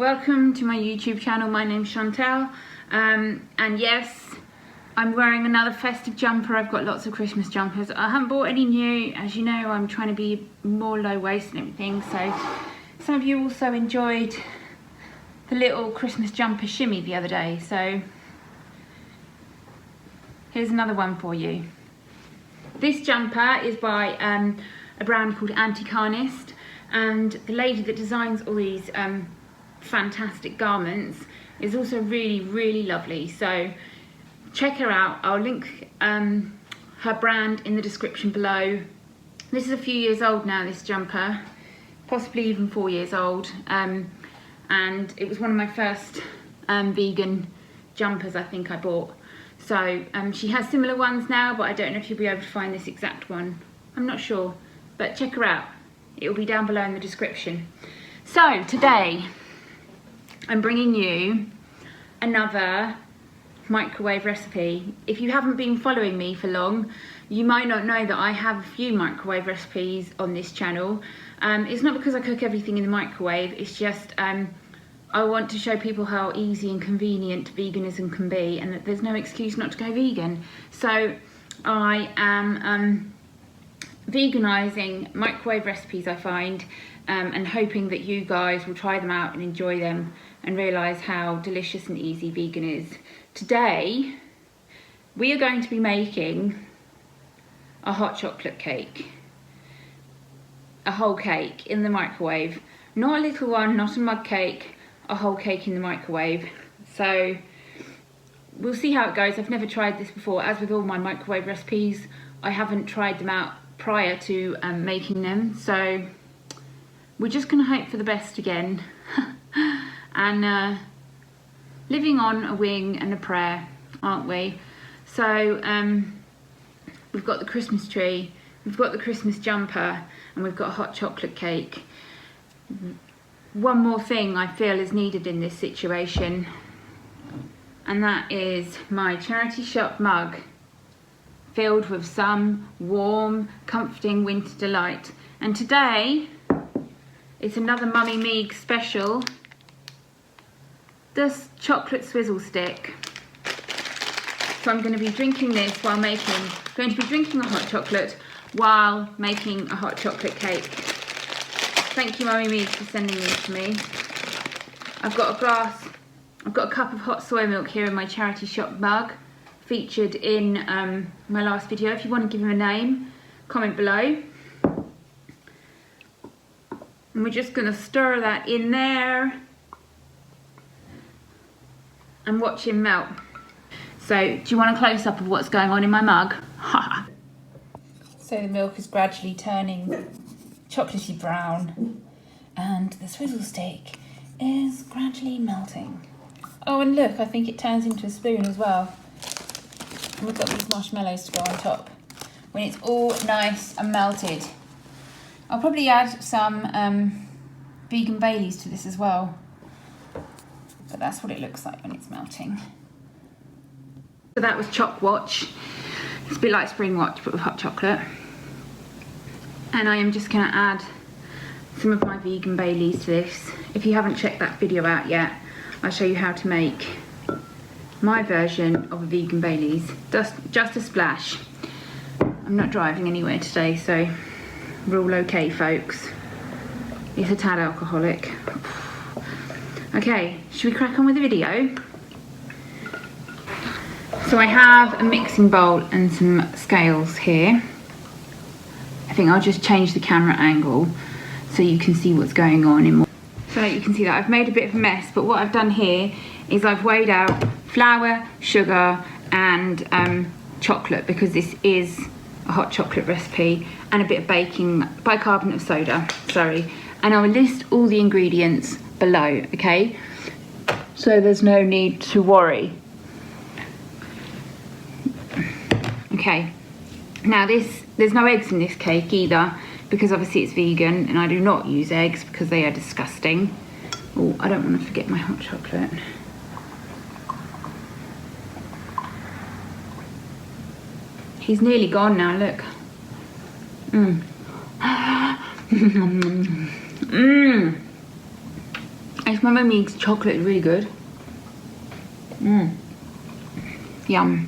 Welcome to my YouTube channel. My name's Chantel, and yes, I'm wearing another festive jumper. I've got lots of Christmas jumpers. I haven't bought any new. As you know, I'm trying to be more low waist and everything, so some of you also enjoyed the little Christmas jumper shimmy the other day, so here's another one for you. This jumper is by a brand called Anti-Carnist, and the lady that designs all these fantastic garments is also really lovely, so check her out. I'll link her brand in the description below. This is a few years old now, this jumper, possibly even 4 years old, and it was one of my first vegan jumpers I think I bought. So she has similar ones now, but I don't know if you'll be able to find this exact one. I'm not sure, but check her out. It will be down below in the description. So today I'm bringing you another microwave recipe. If you haven't been following me for long, you might not know that I have a few microwave recipes on this channel. It's not because I cook everything in the microwave, it's just I want to show people how easy and convenient veganism can be, and that there's no excuse not to go vegan. So I am veganizing microwave recipes I find, and hoping that you guys will try them out and enjoy them and realize how delicious and easy vegan is. Today we are going to be making a hot chocolate cake, a whole cake in the microwave, not a little one, not a mug cake, a whole cake in the microwave. So we'll see how it goes. I've never tried this before. As with all my microwave recipes, I haven't tried them out prior to making them, so we're just gonna hope for the best again and living on a wing and a prayer, aren't we? So we've got the Christmas tree, we've got the Christmas jumper, and we've got a hot chocolate cake. One more thing I feel is needed in this situation, and that is my charity shop mug filled with some warm, comforting winter delight. And today it's another Mummy Meeg special, this chocolate swizzle stick. So I'm going to be drinking this while making, a hot chocolate while making a hot chocolate cake. Thank you, Mummy Meeg, for sending these to me. I've got a cup of hot soya milk here in my charity shop mug, featured in my last video. If you want to give him a name, comment below. And we're just going to stir that in there and watch him melt. So, do you want a close-up of what's going on in my mug? So the milk is gradually turning chocolatey brown, and the swizzle stick is gradually melting. Oh, and look, I think it turns into a spoon as well. And we've got these marshmallows to go on top when it's all nice and melted. I'll probably add some vegan Baileys to this as well, but that's what it looks like when it's melting. So that was Choc Watch. It's a bit like Spring Watch but with hot chocolate. And I am just going to add some of my vegan Baileys to this. If you haven't checked that video out yet, I'll show you how to make my version of a vegan Baileys. Just a splash. I'm not driving anywhere today, so we're all okay, folks. It's a tad alcoholic. Okay, should we crack on with the video? So I have a mixing bowl and some scales here. I think I'll just change the camera angle so you can see what's going on in more. So you can see that I've made a bit of a mess, but what I've done here is I've weighed out flour, sugar and chocolate, because this is a hot chocolate recipe, and a bit of bicarbonate of soda, sorry. And I'll list all the ingredients below, okay? So there's no need to worry. Okay, now there's no eggs in this cake either, because obviously it's vegan, and I do not use eggs because they are disgusting. Oh, I don't want to forget my hot chocolate. He's nearly gone now, look. It's This mummy makes chocolate is really good. Yum.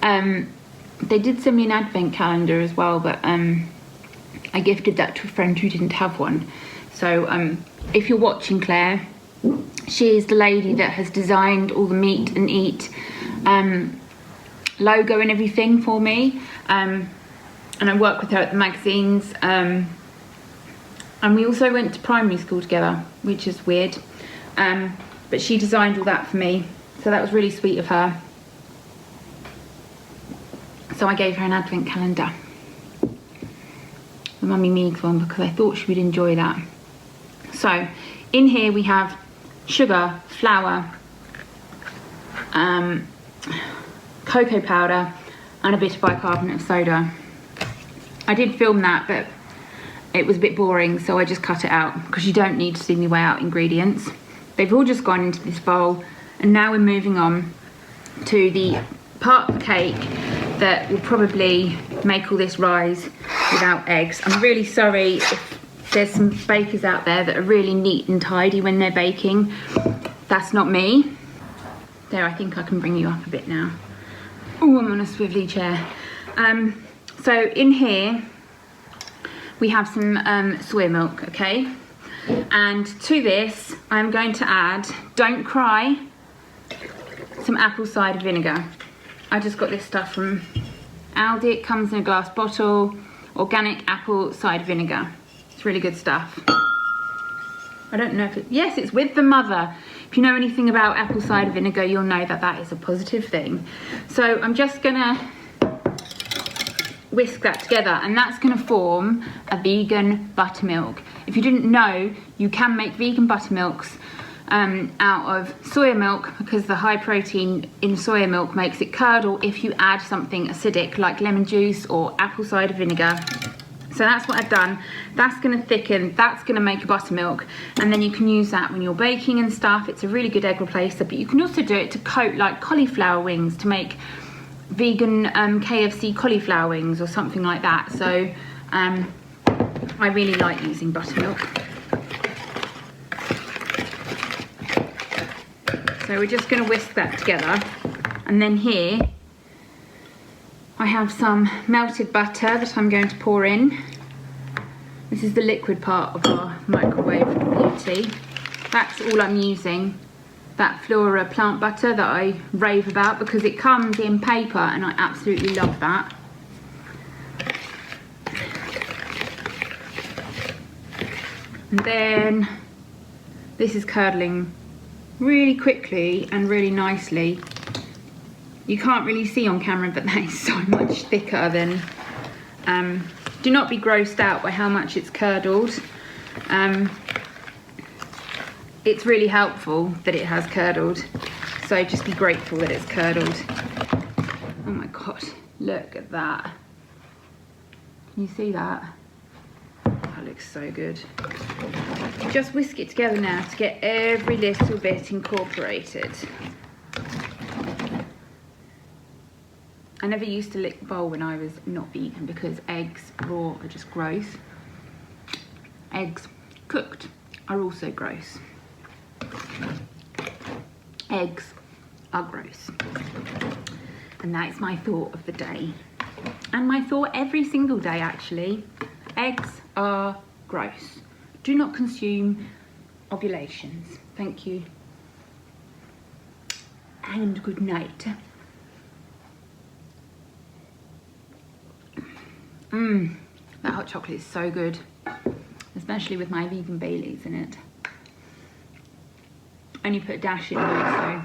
They did send me an advent calendar as well, but I gifted that to a friend who didn't have one. So if you're watching, Claire, she is the lady that has designed all the Meet and Eat logo and everything for me. And I work with her at the magazines. And we also went to primary school together, which is weird. But she designed all that for me. So that was really sweet of her. So I gave her an advent calendar. The Mummy Meags one, because I thought she would enjoy that. So in here we have sugar, flour, cocoa powder, and a bit of bicarbonate of soda. I did film that, but it was a bit boring, so I just cut it out because you don't need to see me weigh out ingredients. They've all just gone into this bowl, and now we're moving on to the part of the cake that will probably make all this rise without eggs. I'm really sorry if there's some bakers out there that are really neat and tidy when they're baking. That's not me. There, I think I can bring you up a bit now. Oh, I'm on a swivelly chair. So in here we have some soya milk, okay? And to this I'm going to add, don't cry, some apple cider vinegar. I just got this stuff from Aldi. It comes in a glass bottle. Organic apple cider vinegar. It's really good stuff. I don't know if it... Yes, it's with the mother. If you know anything about apple cider vinegar, you'll know that that is a positive thing. So I'm just gonna whisk that together, and that's gonna form a vegan buttermilk. If you didn't know, you can make vegan buttermilks out of soya milk, because the high protein in soya milk makes it curdle if you add something acidic like lemon juice or apple cider vinegar. So that's what I've done. That's going to thicken, that's going to make a buttermilk, and then you can use that when you're baking and stuff. It's a really good egg replacer, but you can also do it to coat like cauliflower wings, to make vegan KFC cauliflower wings or something like that. So I really like using buttermilk. So we're just going to whisk that together, and then here I have some melted butter that I'm going to pour in. This is the liquid part of our microwave beauty. That's all I'm using, that Flora plant butter that I rave about, because it comes in paper and I absolutely love that. And then this is curdling really quickly and really nicely. You can't really see on camera, but that is so much thicker than... do not be grossed out by how much it's curdled. It's really helpful that it has curdled, so just be grateful that it's curdled. Oh my god, look at that. Can you see that? That looks so good. Just whisk it together now to get every little bit incorporated. I never used to lick the bowl when I was not vegan, because eggs raw are just gross. Eggs cooked are also gross. Eggs are gross. And that is my thought of the day. And my thought every single day, actually. Eggs are gross. Do not consume ovulations. Thank you. And good night. That hot chocolate is so good, especially with my vegan Baileys in it. Only put a dash in though,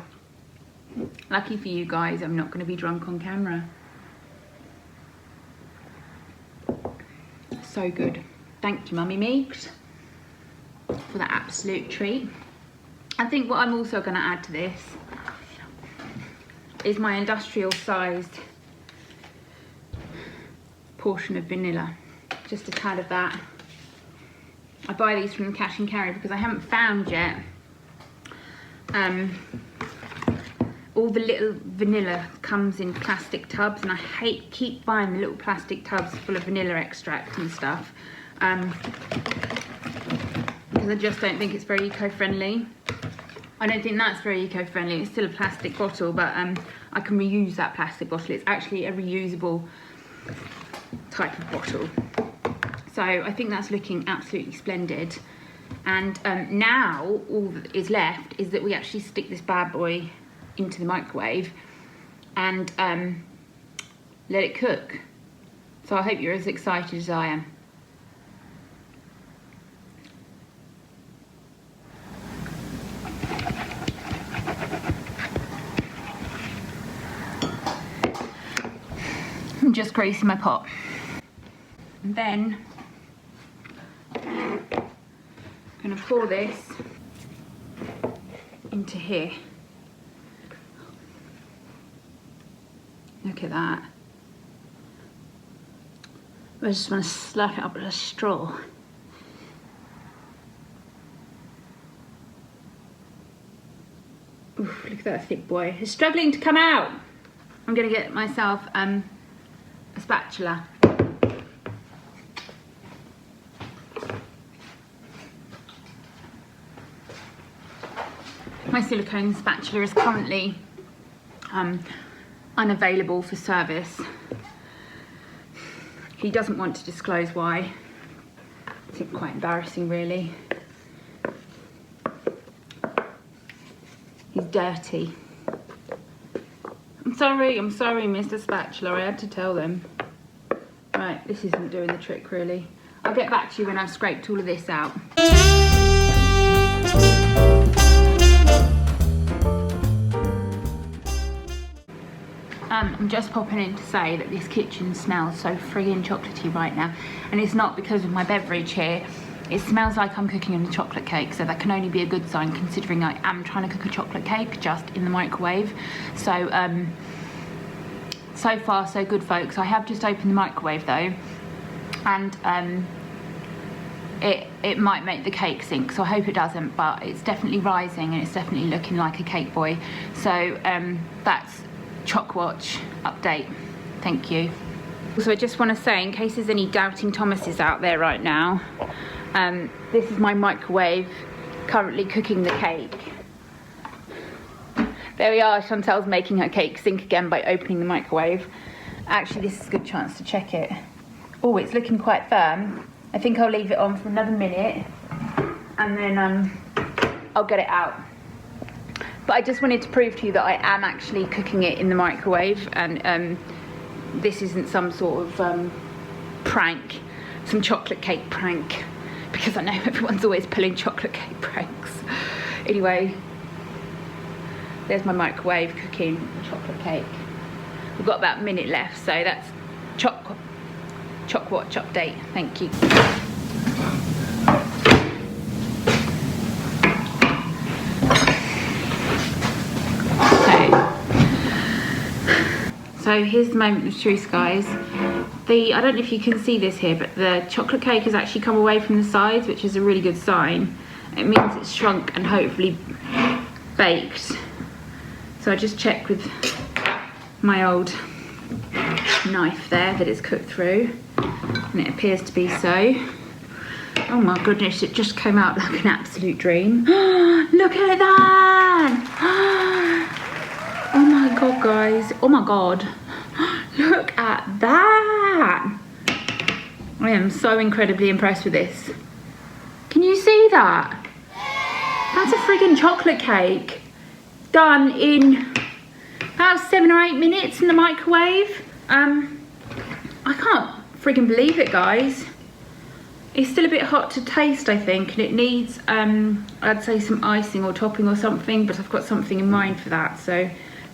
so lucky for you guys, I'm not going to be drunk on camera. So good. Thank you, Mummy Meeks, for that absolute treat. I think what I'm also going to add to this is my industrial sized portion of vanilla, just a tad of that. I buy these from the cash and carry because I haven't found yet all the little vanilla comes in plastic tubs, and I keep buying the little plastic tubs full of vanilla extract and stuff, because I just don't think it's very eco-friendly. I don't think that's very eco-friendly. It's still a plastic bottle, but I can reuse that plastic bottle. It's actually a reusable type of bottle. So I think that's looking absolutely splendid. And now all that is left is that we actually stick this bad boy into the microwave and let it cook. So I hope you're as excited as I am. I'm just greasing my pot. And then I'm going to pour this into here. Look at that. I just want to slap it up with a straw. Oof, look at that thick boy. It's struggling to come out. I'm going to get myself a spatula. My silicone spatula is currently unavailable for service. He doesn't want to disclose why. It's quite embarrassing, really. He's dirty. I'm sorry, Mr. Spatula, I had to tell them. Right, this isn't doing the trick, really. I'll get back to you when I've scraped all of this out. I'm just popping in to say that this kitchen smells so friggin' chocolatey right now, and it's not because of my beverage here. It smells like I'm cooking on a chocolate cake, so that can only be a good sign considering I am trying to cook a chocolate cake just in the microwave. So so far so good, folks. I have just opened the microwave though, and it might make the cake sink, so I hope it doesn't, but it's definitely rising and it's definitely looking like a cake boy. So that's Choc Watch update. Thank you. Also, I just want to say, in case there's any doubting Thomases out there right now, this is my microwave currently cooking the cake. There we are, Chantel's making her cake sink again by opening the microwave. Actually, this is a good chance to check it. Oh, it's looking quite firm. I think I'll leave it on for another minute and then I'll get it out. But I just wanted to prove to you that I am actually cooking it in the microwave, and this isn't some sort of prank, some chocolate cake prank, because I know everyone's always pulling chocolate cake pranks. Anyway, there's my microwave cooking the chocolate cake. We've got about a minute left, so that's Choc Watch update. Thank you. So here's the moment of truth, guys. I don't know if you can see this here, but the chocolate cake has actually come away from the sides, which is a really good sign. It means it's shrunk and hopefully baked. So I just checked with my old knife there that it's cooked through, and it appears to be so. Oh my goodness, it just came out like an absolute dream. Look at that! Oh my god, guys. Oh my god. Look at that. I am so incredibly impressed with this. Can you see that? That's a friggin' chocolate cake done in about 7 or 8 minutes in the microwave. I can't friggin' believe it, guys. It's still a bit hot to taste, I think, and it needs I'd say some icing or topping or something, but I've got something in mind for that, so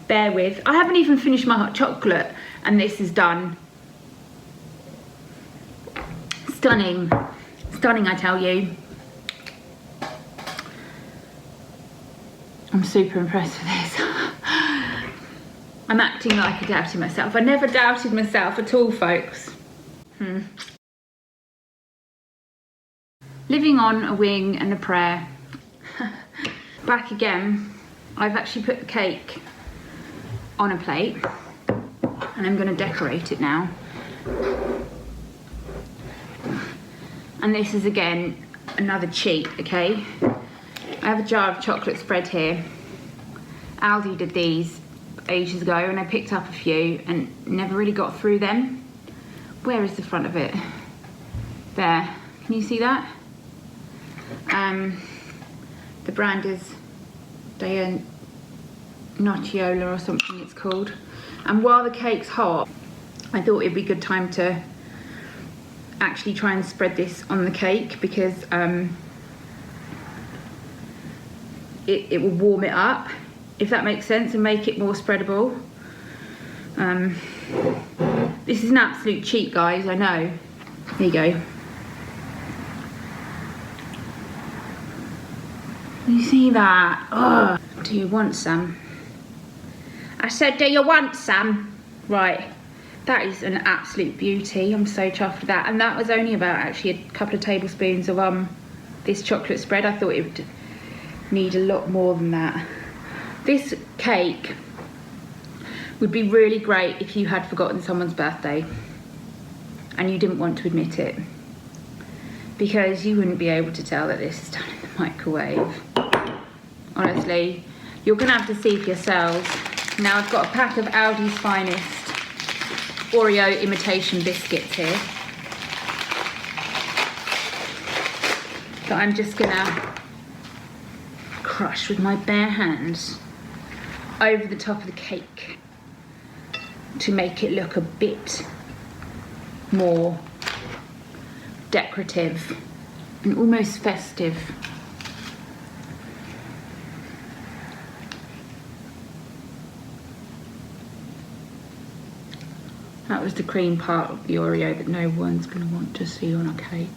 bear with. I haven't even finished my hot chocolate and this is done. Stunning. Stunning, I tell you. I'm super impressed with this. I'm acting like I doubted myself. I never doubted myself at all, folks. Living on a wing and a prayer. Back again. I've actually put the cake on a plate and I'm going to decorate it now. And this is again another cheat, okay? I have a jar of chocolate spread here. Aldi did these ages ago and I picked up a few and never really got through them. Where is the front of it? There, can you see that? The brand is Nociola or something it's called. And while the cake's hot, I thought it'd be a good time to actually try and spread this on the cake because it will warm it up, if that makes sense, and make it more spreadable. This is an absolute cheat, guys, I know. There you go. You see that? Oh, do you want some? I said, do you want some? Right, that is an absolute beauty. I'm so chuffed with that. And that was only about actually a couple of tablespoons of this chocolate spread. I thought it would need a lot more than that. This cake would be really great if you had forgotten someone's birthday and you didn't want to admit it, because you wouldn't be able to tell that this is done in the microwave. Honestly, you're gonna have to see for yourselves. Now I've got a pack of Aldi's Finest Oreo imitation biscuits here that I'm just gonna crush with my bare hands over the top of the cake to make it look a bit more decorative and almost festive. That was the cream part of the Oreo that no one's going to want to see on a cake.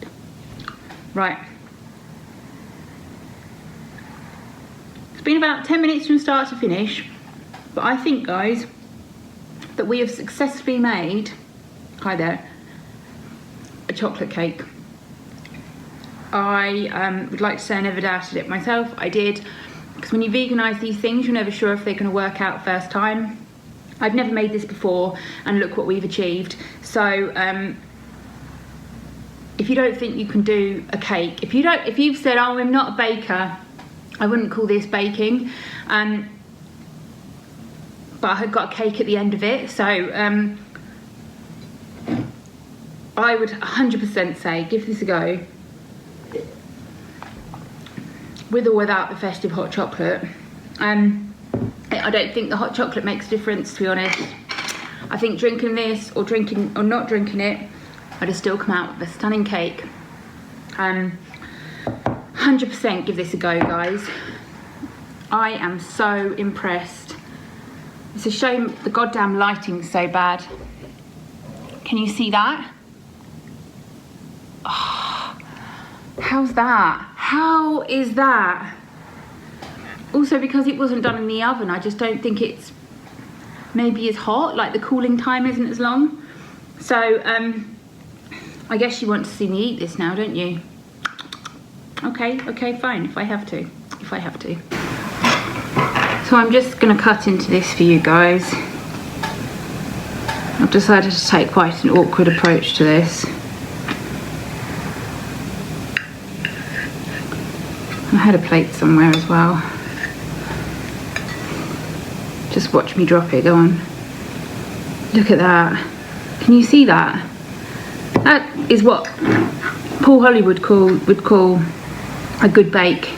Right. It's been about 10 minutes from start to finish, but I think, guys, that we have successfully made, hi there, a chocolate cake. I would like to say I never doubted it myself. I did, because when you veganise these things, you're never sure if they're going to work out first time. I've never made this before, and look what we've achieved. So if you don't think you can do a cake, if you've said, oh, I'm not a baker, I wouldn't call this baking, but I had got a cake at the end of it, so I would 100% say give this a go, with or without the festive hot chocolate. I don't think the hot chocolate makes a difference, to be honest. I think drinking this or not drinking it, I'd have still come out with a stunning cake. 100% give this a go, guys. I am so impressed. It's a shame the goddamn lighting's so bad. Can you see that? Oh, how's that? How is that? Also, because it wasn't done in the oven, I just don't think it's maybe as hot, like the cooling time isn't as long. So, I guess you want to see me eat this now, don't you? Okay, fine, if I have to. So I'm just gonna cut into this for you guys. I've decided to take quite an awkward approach to this. I had a plate somewhere as well. Just watch me drop it, go on. Look at that. Can you see that? That is what Paul Hollywood would call a good bake.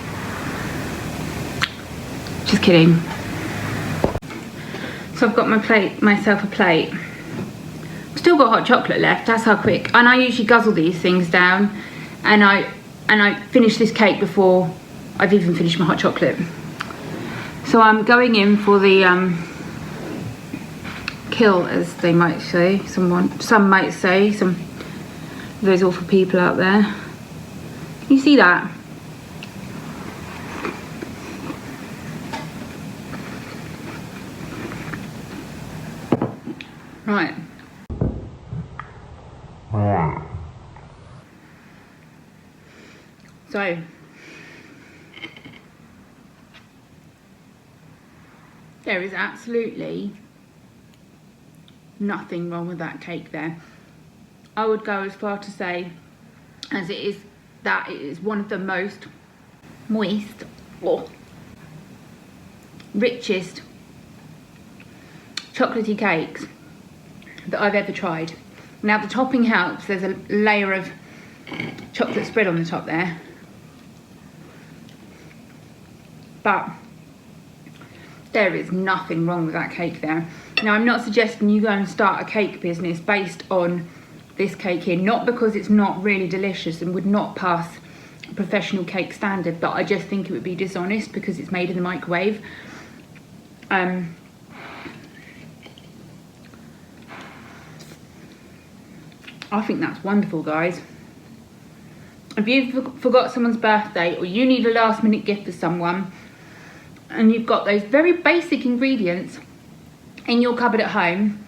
Just kidding. So I've got myself a plate. Still got hot chocolate left, that's how quick. And I usually guzzle these things down, and I finish this cake before I've even finished my hot chocolate. So I'm going in for the kill, as they might say. Some might say, some of those awful people out there. Can you see that? Right. So there is absolutely nothing wrong with that cake there. I would go as far to say, as it is that it is one of the most moist or richest chocolatey cakes that I've ever tried. Now the topping helps, there's a layer of chocolate spread on the top there, but there is nothing wrong with that cake there. Now I'm not suggesting you go and start a cake business based on this cake here, not because it's not really delicious and would not pass a professional cake standard, but I just think it would be dishonest because it's made in the microwave. I think that's wonderful, guys. If you've forgot someone's birthday or you need a last minute gift for someone and you've got those very basic ingredients in your cupboard at home,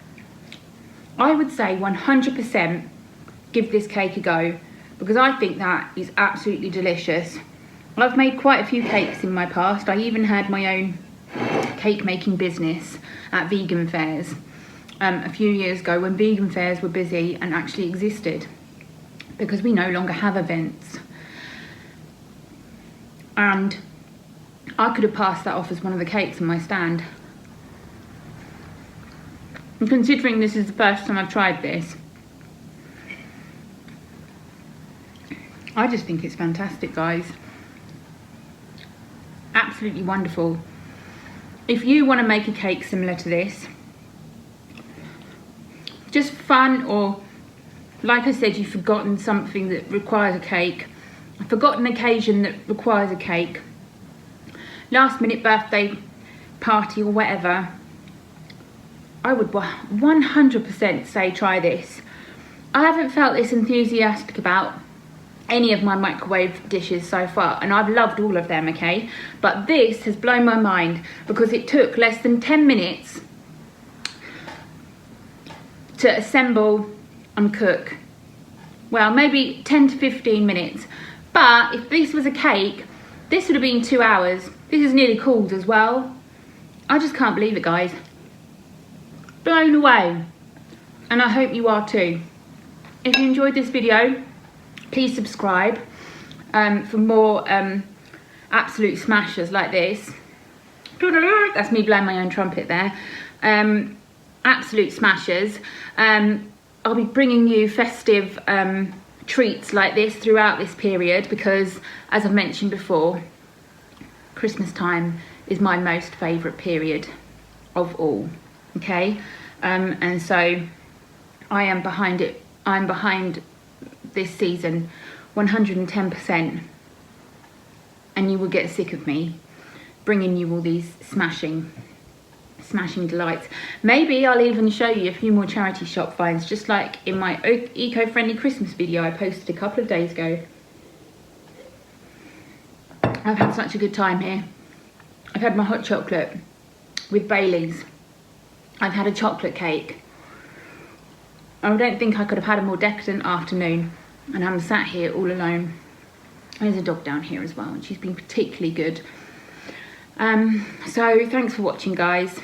I would say 100% give this cake a go, because I think that is absolutely delicious. I've made quite a few cakes in my past. I even had my own cake making business at vegan fairs a few years ago, when vegan fairs were busy and actually existed, because we no longer have events. And I could have passed that off as one of the cakes on my stand. And considering this is the first time I've tried this, I just think it's fantastic, guys. Absolutely wonderful. If you want to make a cake similar to this, just fun, or like I said, you've forgotten something that requires a cake, a forgotten occasion that requires a cake, last minute birthday party or whatever, I would 100% say try this. I haven't felt this enthusiastic about any of my microwave dishes so far, and I've loved all of them, okay? But this has blown my mind because it took less than 10 minutes to assemble and cook. Well, maybe 10 to 15 minutes. But if this was a cake, this would have been 2 hours. This is nearly cooled as well. I just can't believe it, guys. Blown away. And I hope you are too. If you enjoyed this video, please subscribe for more absolute smashers like this. That's me blowing my own trumpet there. Absolute smashers. I'll be bringing you festive treats like this throughout this period, because as I've mentioned before, Christmas time is my most favourite period of all, okay? And so I am behind it. I'm behind this season 110%, and you will get sick of me bringing you all these smashing delights. Maybe I'll even show you a few more charity shop finds, just like in my eco-friendly Christmas video I posted a couple of days ago. I've had such a good time here. I've had my hot chocolate with Baileys. I've had a chocolate cake. I don't think I could have had a more decadent afternoon, and I'm sat here all alone. There's a dog down here as well, and she's been particularly good. So thanks for watching, guys.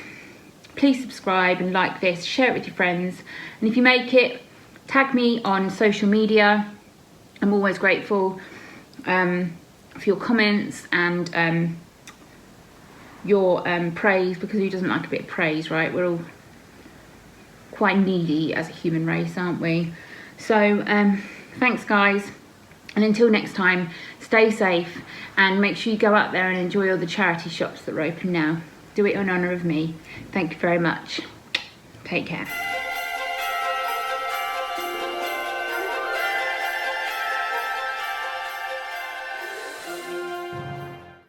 Please subscribe and like this, share it with your friends, and if you make it, tag me on social media. I'm always grateful for your comments and your praise, because who doesn't like a bit of praise, right? We're all quite needy as a human race, aren't we? So thanks, guys, and until next time, stay safe and make sure you go out there and enjoy all the charity shops that are open now. Do it in honour of me. Thank you very much. Take care.